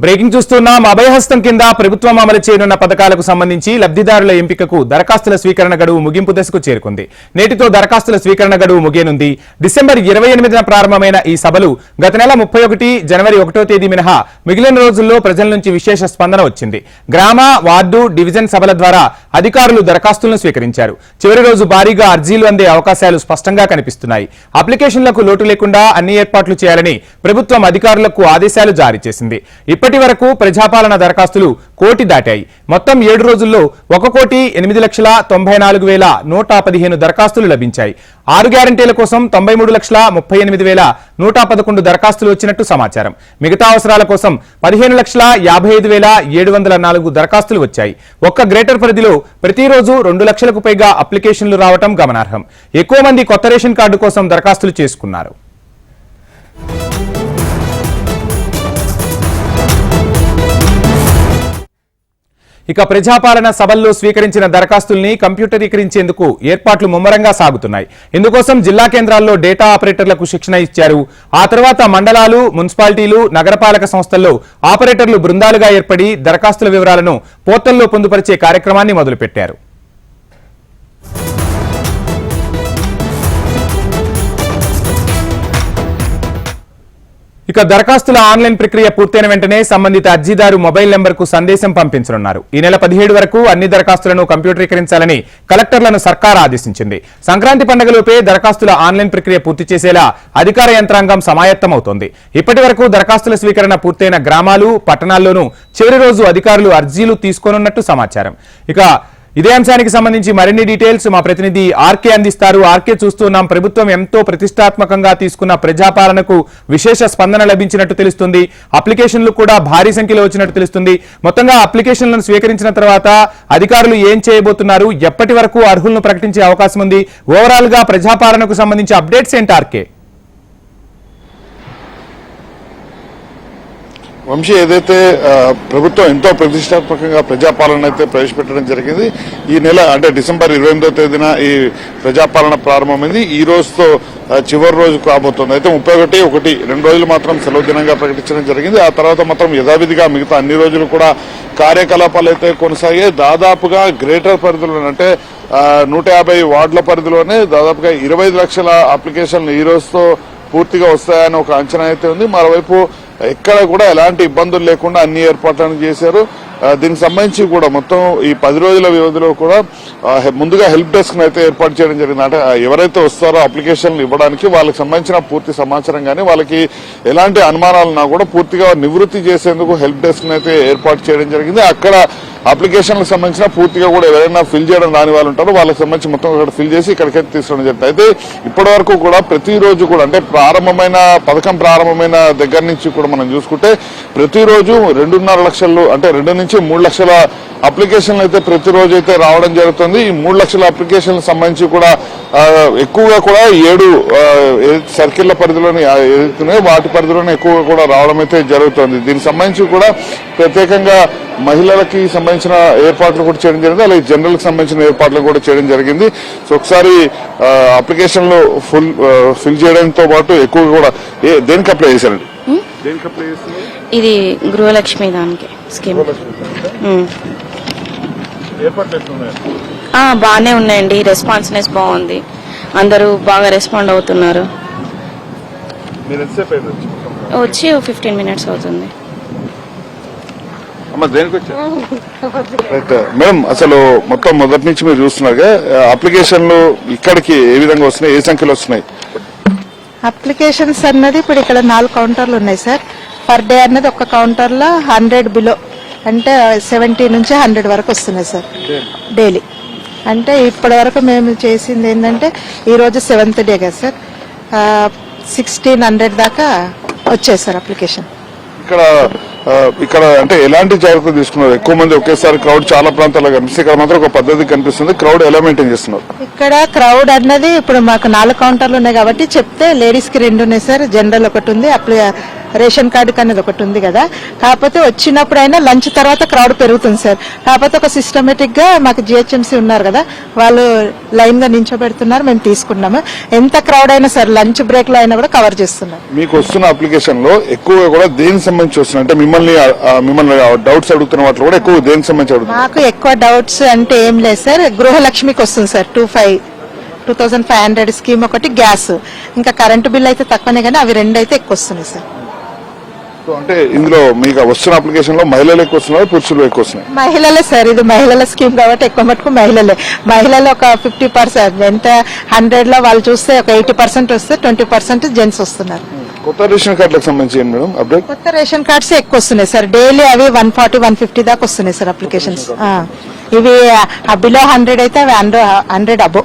Breaking చూస్తున్నాం. అభయహస్తం కింద ప్రభుత్వం అమలు చేయనున్న పథకాలకు సంబంధించి లబ్ధిదారుల ఎంపికకు దరఖాస్తుల స్వీకరణ గడువు ముగింపు దశకు చేరుకుంది. నేటితో దరఖాస్తుల స్వీకరణ గడువు ముగియనుంది. డిసెంబర్ 28న ప్రారంభమైన ఈ సభలు గత నెల 31 జనవరి 1వ తేదీ మినహా మిగిలిన రోజుల్లో ప్రజల నుంచి విశేష స్పందన వచ్చింది. గ్రామ, వార్డు, డివిజన్ సభల ద్వారా అధికారులు దరఖాస్తులను స్వీకరించారు. చివరి రోజు భారీగా అర్జీలు అందే అవకాశాలు స్పష్టంగా కనిపిస్తున్నాయి. అప్లికేషన్లకు లోటు లేకుండా అన్ని ఏర్పాట్లు చేయాలని ప్రభుత్వం అధికారులకు ఆదేశాలు జారీ చేసింది. ఇప్పటి వరకు ప్రజాపాలన దరఖాస్తులు 1 కోటి దాటాయి. మొత్తం 7 రోజుల్లో 1,08,94,115 దరఖాస్తులు లభించాయి. 6 గ్యారంటీల కోసం 93,38,111 దరఖాస్తులు వచ్చినట్టు సమాచారం. మిగతా అవసరాల కోసం 15,55,704 దరఖాస్తులు వచ్చాయి. ఒక్క గ్రేటర్ పరిధిలో ప్రతిరోజు 2 లక్షలకు పైగా అప్లికేషన్లు రావటం గమనార్హం. ఎక్కువ మంది కొత్త రేషన్ కార్డు కోసం దరఖాస్తులు చేసుకున్నారు. ఇక ప్రజాపాలన సభల్లో స్వీకరించిన దరఖాస్తుల్ని కంప్యూటరీకరించేందుకు ఏర్పాట్లు ముమ్మరంగా సాగుతున్నాయి. ఇందుకోసం జిల్లా కేంద్రాల్లో డేటా ఆపరేటర్లకు శిక్షణ ఇచ్చారు. ఆ తర్వాత మండలాలు, మున్సిపాలిటీలు, నగరపాలక సంస్థల్లో ఆపరేటర్లు బృందాలుగా ఏర్పడి దరఖాస్తుల వివరాలను పోర్టల్లో పొందుపరిచే కార్యక్రమాన్ని మొదలుపెట్టారు. ఇక దరఖాస్తుల ఆన్లైన్ ప్రక్రియ పూర్తయిన వెంటనే సంబంధిత అర్జీదారు మొబైల్ నెంబర్కు సందేశం పంపించనున్నారు. ఈ నెల 17 వరకు అన్ని దరఖాస్తులను కంప్యూటరీకరించాలని కలెక్టర్లను సర్కార్ ఆదేశించింది. సంక్రాంతి పండుగలోపే దరఖాస్తుల ఆన్లైన్ ప్రక్రియ పూర్తి చేసేలా అధికార యంత్రాంగం సమాయత్తమవుతోంది. ఇప్పటి వరకు దరఖాస్తుల స్వీకరణ పూర్తయిన గ్రామాలు, పట్టణాల్లోనూ చివరి రోజు అధికారులు అర్జీలు తీసుకోనున్నట్టు సమాచారం. ఇక ఇదే అంశానికి సంబంధించి మరిన్ని డీటెయిల్స్ మా ప్రతినిధి ఆర్కే అందిస్తారు. ఆర్కే, చూస్తున్నాం, ప్రభుత్వం ఎంతో ప్రతిష్టాత్మకంగా తీసుకున్న ప్రజాపాలనకు విశేష స్పందన లభించినట్టు తెలుస్తుంది. అప్లికేషన్లు కూడా భారీ సంఖ్యలో వచ్చినట్టు తెలుస్తుంది. మొత్తంగా అప్లికేషన్లను స్వీకరించిన తర్వాత అధికారులు ఏం చేయబోతున్నారు, ఎప్పటి వరకు అర్హులను ప్రకటించే అవకాశం ఉంది, ఓవరాల్ గా ప్రజాపాలనకు సంబంధించి అప్డేట్స్ ఏంటి ఆర్కే? వంశీ, ఏదైతే ప్రభుత్వం ఎంతో ప్రతిష్టాత్మకంగా ప్రజాపాలన అయితే ప్రవేశపెట్టడం జరిగింది. ఈ నెల అంటే డిసెంబర్ 28వ తేదీన ఈ ప్రజాపాలన ప్రారంభమైంది. ఈ రోజుతో చివరి రోజు కాబోతోంది. అయితే 31, 2 రోజులు మాత్రం సెలవు దినంగా ప్రకటించడం జరిగింది. ఆ తర్వాత మాత్రం యథావిధిగా మిగతా అన్ని రోజులు కూడా కార్యకలాపాలు అయితే కొనసాగాయి. దాదాపుగా గ్రేటర్ పరిధిలో అంటే 150 వార్డుల పరిధిలోనే దాదాపుగా 25 లక్షల అప్లికేషన్లు ఈ రోజుతో పూర్తిగా వస్తాయని ఒక అంచనా అయితే ఉంది. మరోవైపు ఎక్కడ కూడా ఎలాంటి ఇబ్బందులు లేకుండా అన్ని ఏర్పాట్లను చేశారు. దీనికి సంబంధించి కూడా మొత్తం ఈ 10 రోజుల వ్యవధిలో కూడా ముందుగా హెల్ప్ డెస్క్ అయితే ఏర్పాటు చేయడం జరిగింది. అంటే ఎవరైతే వస్తారో అప్లికేషన్లు ఇవ్వడానికి వాళ్ళకి సంబంధించిన పూర్తి సమాచారం కానీ వాళ్ళకి ఎలాంటి అనుమానాలున్నా కూడా పూర్తిగా నివృత్తి చేసేందుకు హెల్ప్ డెస్క్ అయితే ఏర్పాటు చేయడం జరిగింది. అక్కడ అప్లికేషన్లకు సంబంధించిన పూర్తిగా కూడా ఎవరైనా ఫిల్ చేయడం రాని వాళ్ళు ఉంటారో వాళ్ళకి సంబంధించి మొత్తం అక్కడ ఫిల్ చేసి ఇక్కడికైతే తీసుకోవడం జరుగుతుంది. అయితే ఇప్పటి వరకు కూడా ప్రతిరోజు కూడా అంటే పథకం ప్రారంభమైన దగ్గర నుంచి కూడా మనం చూసుకుంటే ప్రతిరోజు 2.5 లక్షలు అంటే 2 నుంచి 3 లక్షల అప్లికేషన్లు అయితే ప్రతిరోజు అయితే రావడం జరుగుతుంది. ఈ 3 లక్షల అప్లికేషన్లకు సంబంధించి కూడా ఎక్కువగా కూడా 7 సర్కిళ్ల పరిధిలోని ఏదైతున్నాయో వాటి పరిధిలోనే ఎక్కువగా కూడా రావడం అయితే జరుగుతుంది. దీనికి సంబంధించి కూడా ప్రత్యేకంగా మహిళలకి సంబంధించిన ఏర్పాట్లు కూడా చేయడం జరిగింది. అలాగే జనరల్ కి సంబంధించిన ఏర్పాట్లు కూడా చేయడం జరిగింది. సో ఒకసారి అప్లికేషన్లు ఫిల్ చేయడంతో పాటు ఎక్కువగా కూడా దేనికి అప్లై చేశారండి? దేనికి అప్లై చేస్తున్నారు? ఇది గృహలక్ష్మి దానికి స్కీమ్. బాగానే ఉన్నాయండి. రెస్పాన్స్నెస్ బాగుంది. అందరూ బాగా రెస్పాండ్ అవుతున్నారు. వచ్చి 15 మినిట్స్ అవుతుంది. మేడం, అసలు మొత్తం మొదటి నుంచి మీరు చూస్తున్నారుగా అప్లికేషన్లు ఇక్కడికి ఏ విధంగా వస్తున్నాయి, ఏ సంఖ్యలో వస్తున్నాయి? అప్లికేషన్స్ అన్నది ఇప్పుడు ఇక్కడ 4 కౌంటర్లు ఉన్నాయి సార్. పర్ డే అన్నది ఒక కౌంటర్ లో 100 బిలో అంటే 70 నుంచి 100 వరకు వస్తున్నాయి సార్ డైలీ. అంటే ఇప్పటి వరకు మేము చేసింది ఏంటంటే ఈ రోజు 7th డే కదా సార్, 1600 దాకా వచ్చాయి సార్ అప్లికేషన్. ఇక్కడ అంటే ఎలాంటి జాగ్రత్తలు తీసుకున్నారు? ఎక్కువ మంది ఒకేసారి క్రౌడ్ చాలా ప్రాంతాల్లో కనిపిస్తుంది. ఇక్కడ మాత్రం ఒక పద్ధతి కనిపిస్తుంది. క్రౌడ్ ఎలా మెయింటైన్ చేస్తున్నారు? ఇక్కడ క్రౌడ్ అన్నది ఇప్పుడు మాకు 4 కౌంటర్లు ఉన్నాయి కాబట్టి చెప్తే లేడీస్ కి 2 ఉన్నాయి సార్, జనరల్ ఒకటి ఉంది, రేషన్ కార్డు అనేది ఒకటి ఉంది కదా, కాకపోతే వచ్చినప్పుడైనా లంచ్ తర్వాత క్రౌడ్ పెరుగుతుంది సార్. కాకపోతే ఒక సిస్టమేటిక్ గా మాకు జిహెచ్ఎంసీ ఉన్నారు కదా, వాళ్ళు లైన్ గా నించోబెడుతున్నారు, మేము తీసుకున్నాము. ఎంత క్రౌడ్ అయినా సార్ లంచ్ బ్రేక్ లో అయినా కూడా కవర్ చేస్తున్నాం. మీకు వస్తున్న అప్లికేషన్ లో ఎక్కువగా కూడా దేనికి సంబంధించి వస్తున్నాయి అంటే మిమ్మల్ని డౌట్స్ అడుగుతున్న వాటిలో కూడా ఎక్కువ దేనికి సంబంధించి అడుగుతున్నారు? మాకు ఎక్కువ డౌట్స్ అంటే ఏం లేదు సార్. గృహలక్ష్మికి వస్తుంది సార్ 2500 స్కీమ్ ఒకటి, గ్యాస్, ఇంకా కరెంటు బిల్ అయితే తక్కువనే కానీ అవి రెండు అయితే ఎక్కువ వస్తున్నాయి సార్. సో అంటే ఇందులో మీకు వస్తున్న అప్లికేషన్ లో మహిళలు ఎక్కువ వస్తున్నారు, పురుషులు ఎక్కువ వస్తున్నాయి? మహిళలే సార్, ఇది మహిళల స్కీమ్ కాబట్టి ఎక్కువ మటుకు మహిళలే. మహిళలు ఒక 50%, ఎంత 100 లో వాళ్ళు చూస్తే ఒక 80% వస్తే 20% జెంట్స్ వస్తున్నారు. కొత్త రేషన్ కార్డులకు సంబంధించి ఏంటి మేడం అప్డేట్? కొత్త రేషన్ కార్డ్స్ ఎక్కువ వస్తున్నాయి సార్. డైలీ అవి 140-150 దాకా వస్తున్నాయి సార్ అప్లికేషన్స్. ఇవి బిలో 100 అయితే అవి 100 అబో.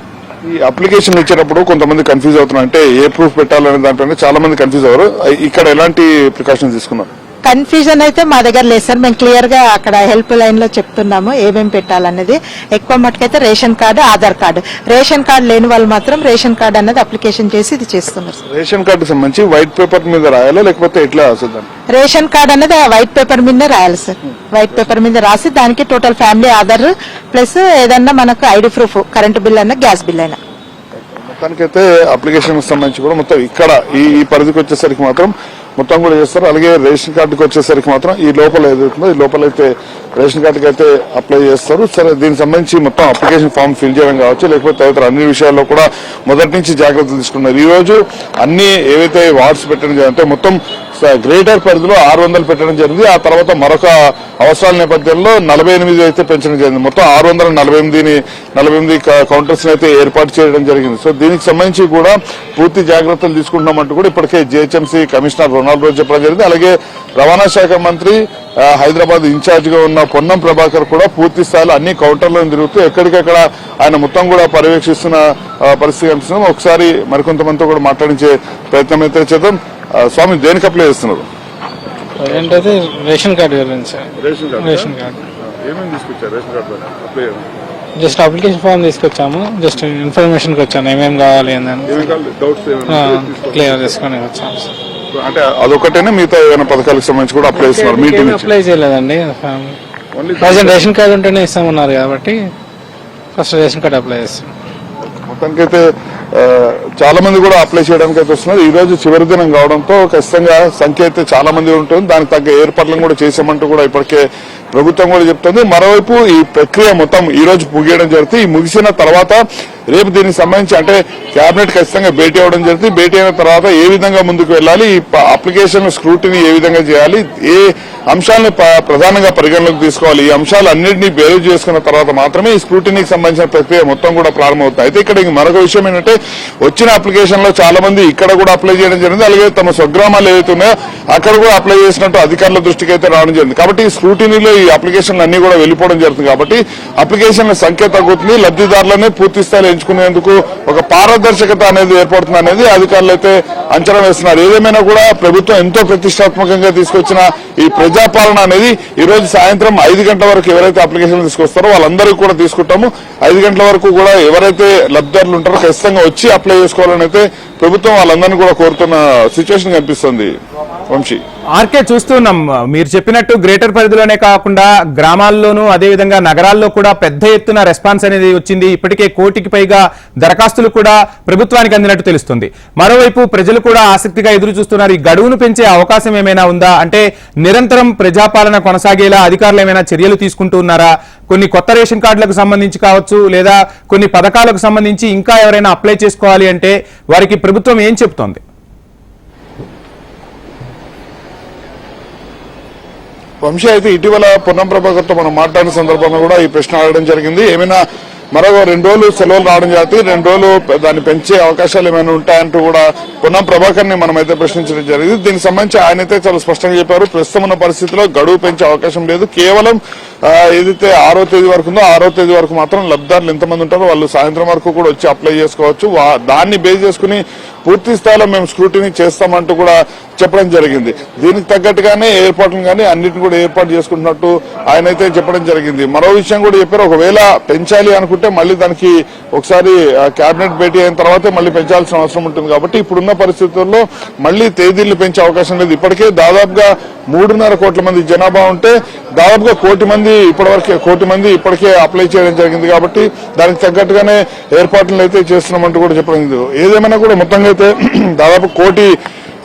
ఈ అప్లికేషన్ ఇచ్చేటప్పుడు కొంతమంది కన్ఫ్యూజ్ అవుతున్నారు, అంటే ఏ ప్రూఫ్ పెట్టాలనే దాంట్లో చాలా మంది కన్ఫ్యూజ్ అవ్వరు. ఇక్కడ ఎలాంటి ప్రికాషన్స్ తీసుకున్నారు? కన్ఫ్యూజన్ అయితే మా దగ్గర లేదు సార్. మేము క్లియర్ గా అక్కడ హెల్ప్ లైన్ లో చెప్తున్నాము ఏమేమి పెట్టాలనేది. ఎక్కువ మటుకైతే ration card, Aadhaar card. Ration card లేని వాళ్ళు మాత్రం రేషన్ కార్డు అనేది అప్లికేషన్ చేసి ఇది చేస్తున్నారు సార్. రేషన్ కార్డు సంబంధించి వైట్ పేపర్ మీద రాయాలా లేకపోతే ఎట్లా వస్తుంది? రేషన్ కార్డు అనేది వైట్ పేపర్ మీదనే రాయాలి సార్. వైట్ పేపర్ మీద రాసి దానికి టోటల్ ఫ్యామిలీ ఆధార్ ప్లస్ ఏదన్నా మనకు ఐడి ప్రూఫ్, కరెంటు బిల్ అయినా గ్యాస్ బిల్ అయినా. మొత్తానికైతే అప్లికేషన్ సంబంధించి కూడా మొత్తం ఇక్కడ ఈ పరిధికి వచ్చేసరికి మాత్రం మొత్తం కూడా చేస్తారు. అలాగే రేషన్ కార్డుకి వచ్చేసరికి మాత్రం ఈ లోపల ఏదైతుందో ఈ లోపలైతే రేషన్ కార్డుకి అయితే అప్లై చేస్తారు. సరే, దీనికి సంబంధించి మొత్తం అప్లికేషన్ ఫామ్ ఫిల్ చేయడం కావచ్చు, లేకపోతే తదితర అన్ని విషయాల్లో కూడా మొదటి నుంచి జాగ్రత్తలు తీసుకున్నారు. ఈ రోజు అన్ని ఏవైతే వార్డ్స్ పెట్టడం జరిగిందంటే మొత్తం గ్రేటర్ పరిధిలో 600 పెట్టడం జరిగింది. ఆ తర్వాత మరొక అవసరాల నేపథ్యంలో 48 అయితే పెంచడం జరిగింది. మొత్తం 648 కౌంటర్స్ అయితే ఏర్పాటు చేయడం జరిగింది. సో దీనికి సంబంధించి కూడా పూర్తి జాగ్రత్తలు తీసుకుంటున్నామంటూ కూడా ఇప్పటికే జిహెచ్ఎంసీ కమిషనర్ రొనాల్డ్ రోజు చెప్పడం జరిగింది. అలాగే రవాణా శాఖ మంత్రి హైదరాబాద్ ఇన్ఛార్జ్ గా ఉన్న పొన్నం ప్రభాకర్ కూడా పూర్తి స్థాయిలో అన్ని కౌంటర్లను తిరుగుతూ ఎక్కడికక్కడ ఆయన మొత్తం కూడా పర్యవేక్షిస్తున్న పరిస్థితి కనిపిస్తున్నాం. ఒకసారి మరికొంతమందితో కూడా మాట్లాడించే ప్రయత్నం అయితే చేద్దాం. స్వామి, దేనికి అప్లై చేస్తున్నారు? ఏంటంటే రేషన్ కార్డు గురించి. రేషన్ కార్డు ఏమేమి తీసుకొచ్చారు? Ration card apply just application form తీసుకొచ్చాము. జస్ట్ ఇన్ఫర్మేషన్ కి వచ్చాను ఏమేమి కావాలి అని డౌట్స్ క్లియర్ చేసుకొని వచ్చాము. అంటే అదొకటేనా, మిగతా ఏమైనా పథకాలకు సంబంధించి కూడా అప్లై చేస్తున్నారు? మీటింగ్ అప్లై చేయలేదండి. ప్రజెంట్ రేషన్ కార్డు ఉంటేనే ఇస్తామన్నారు కాబట్టి ఫస్ట్ రేషన్ కార్డు అప్లై చేస్తాం. మొత్తానికైతే చాలా మంది కూడా అప్లై చేయడానికి అయితే వస్తున్నారు. ఈ రోజు చివరి దినం కావడంతో ఖచ్చితంగా సంఖ్య అయితే చాలా మంది ఉంటుంది. దానికి తగ్గ ఏర్పాట్లను కూడా చేసామంటూ కూడా ఇప్పటికే ప్రభుత్వం కూడా చెప్తుంది. మరోవైపు ఈ ప్రక్రియ మొత్తం ఈ రోజు ముగియడం జరుగుతుంది. ఈ ముగిసిన తర్వాత రేపు దీనికి సంబంధించి అంటే కేబినెట్ ఖచ్చితంగా భేటీ అవ్వడం జరుగుతుంది. భేటీ అయిన తర్వాత ఏ విధంగా ముందుకు వెళ్ళాలి, ఈ అప్లికేషన్ స్క్రూటినీ ఏ విధంగా చేయాలి, ఏ అంశాలను ప్రధానంగా పరిగణలోకి తీసుకోవాలి, ఈ అంశాలు అన్నింటినీ బేరీజ్ చేసుకున్న తర్వాత మాత్రమే ఈ స్క్రూటినీకి సంబంధించిన ప్రక్రియ మొత్తం కూడా ప్రారంభమవుతుంది. అయితే ఇక్కడ మరొక విషయం ఏంటంటే వచ్చిన అప్లికేషన్ లో చాలా మంది ఇక్కడ కూడా అప్లై చేయడం జరిగింది. అలాగే తమ స్వగ్రామాలు ఏవైతే ఉన్నాయో అక్కడ కూడా అప్లై చేసినట్టు అధికారుల దృష్టికి అయితే రావడం జరిగింది. కాబట్టి ఈ స్క్రూటినీలో ఈ అప్లికేషన్లు అన్ని కూడా వెళ్లిపోవడం జరుగుతుంది. కాబట్టి అప్లికేషన్ల సంఖ్య తగ్గుతుంది, లబ్ధిదారులనే పూర్తి స్థాయిలో ఎంచుకునేందుకు ఒక పారదర్శకత అనేది ఏర్పడుతుంది అనేది అధికారులు అయితే అంచనా వేస్తున్నారు. ఏదేమైనా కూడా ప్రభుత్వం ఎంతో ప్రతిష్టాత్మకంగా తీసుకొచ్చిన ఈ ప్రజాపాలన అనేది ఈ రోజు సాయంత్రం 5 గంటల వరకు ఎవరైతే అప్లికేషన్ తీసుకొస్తారో వాళ్ళందరికీ కూడా తీసుకుంటాము. 5 గంటల వరకు కూడా ఎవరైతే లబ్ధిదారులు ఉంటారో ఖచ్చితంగా వచ్చి అప్లై చేసుకోవాలని అయితే ప్రభుత్వం వాళ్ళందరినీ కూడా కోరుతున్న సిచ్యువేషన్ కనిపిస్తుంది. వంశీ, ఆర్కే, చూస్తున్నాం మీరు చెప్పినట్టు గ్రేటర్ పరిధిలోనే కాకుండా గ్రామాల్లోనూ అదేవిధంగా నగరాల్లో కూడా పెద్ద ఎత్తున రెస్పాన్స్ అనేది వచ్చింది. ఇప్పటికే 1 కోటికి పైగా దరఖాస్తులు కూడా ప్రభుత్వానికి అందినట్టు తెలుస్తుంది. మరోవైపు ప్రజలు కూడా ఆసక్తిగా ఎదురు చూస్తున్నారు. ఈ గడువును పెంచే అవకాశం ఏమైనా ఉందా? అంటే నిరంతరం ప్రజాపాలన కొనసాగేలా అధికారులు ఏమైనా చర్యలు తీసుకుంటూ ఉన్నారా? కొన్ని కొత్త రేషన్ కార్డులకు సంబంధించి కావచ్చు, లేదా కొన్ని పథకాలకు సంబంధించి ఇంకా ఎవరైనా అప్లై చేసుకోవాలి అంటే వారికి ప్రభుత్వం ఏం చెబుతోంది? వంశీ, అయితే ఇటీవల పొన్నం ప్రభాకర్ తో మనం మాట్లాడిన సందర్భంలో కూడా ఈ ప్రశ్న అడగడం జరిగింది. ఏమైనా మరో 2 రోజులు సెలవులు రావడం జరిగింది, 2 రోజులు దాన్ని పెంచే అవకాశాలు ఏమైనా ఉంటాయంటూ కూడా పొన్నం ప్రభాకర్ ని మనం అయితే ప్రశ్నించడం జరిగింది. దీనికి సంబంధించి ఆయన అయితే చాలా స్పష్టంగా చెప్పారు, ప్రస్తుతం ఉన్న పరిస్థితిలో గడువు పెంచే అవకాశం లేదు. కేవలం ఏదైతే 6వ తేదీ వరకు ఉందో 6వ తేదీ వరకు మాత్రం లబ్ధిదారులు ఎంతమంది ఉంటారో వాళ్ళు సాయంత్రం వరకు కూడా వచ్చి అప్లై చేసుకోవచ్చు. దాన్ని బేస్ చేసుకుని పూర్తి స్థాయిలో మేము స్క్రూటినీ చేస్తామంటూ కూడా చెప్పడం జరిగింది. దీనికి తగ్గట్టుగానే ఏర్పాట్లు కానీ అన్నిటిని కూడా ఏర్పాటు చేసుకుంటున్నట్టు ఆయన అయితే చెప్పడం జరిగింది. మరో విషయం కూడా చెప్పారు, ఒకవేళ పెంచాలి అనుకుంటే మళ్ళీ దానికి ఒకసారి కేబినెట్ భేటీ అయిన తర్వాతే మళ్ళీ పెంచాల్సిన అవసరం ఉంటుంది. కాబట్టి ఇప్పుడున్న పరిస్థితుల్లో మళ్ళీ తేదీలు పెంచే అవకాశం లేదు. ఇప్పటికే దాదాపుగా 3.5 కోట్ల మంది జనాభా ఉంటే దాదాపుగా 1 కోటి మంది ఇప్పటికే అప్లై చేయడం జరిగింది. కాబట్టి దానికి తగ్గట్టుగానే ఏర్పాట్లు అయితే చేస్తున్నామంటూ కూడా చెప్పడం. ఏదేమైనా కూడా మొత్తంగా అయితే దాదాపు 1 కోటి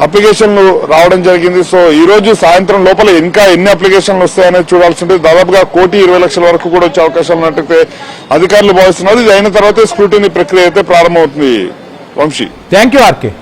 అప్లికేషన్లు రావడం జరిగింది. సో ఈ రోజు సాయంత్రం లోపల ఇంకా ఎన్ని అప్లికేషన్లు వస్తాయనేది చూడాల్సి ఉంటుంది. దాదాపుగా 1,20,00,000 వరకు కూడా వచ్చే అవకాశాలు ఉన్నట్టయితే అధికారులు భావిస్తున్నారు. ఇది అయిన తర్వాతే స్క్రూటినీ ప్రక్రియ అయితే ప్రారంభమవుతుంది. Vamshi, thank you RK.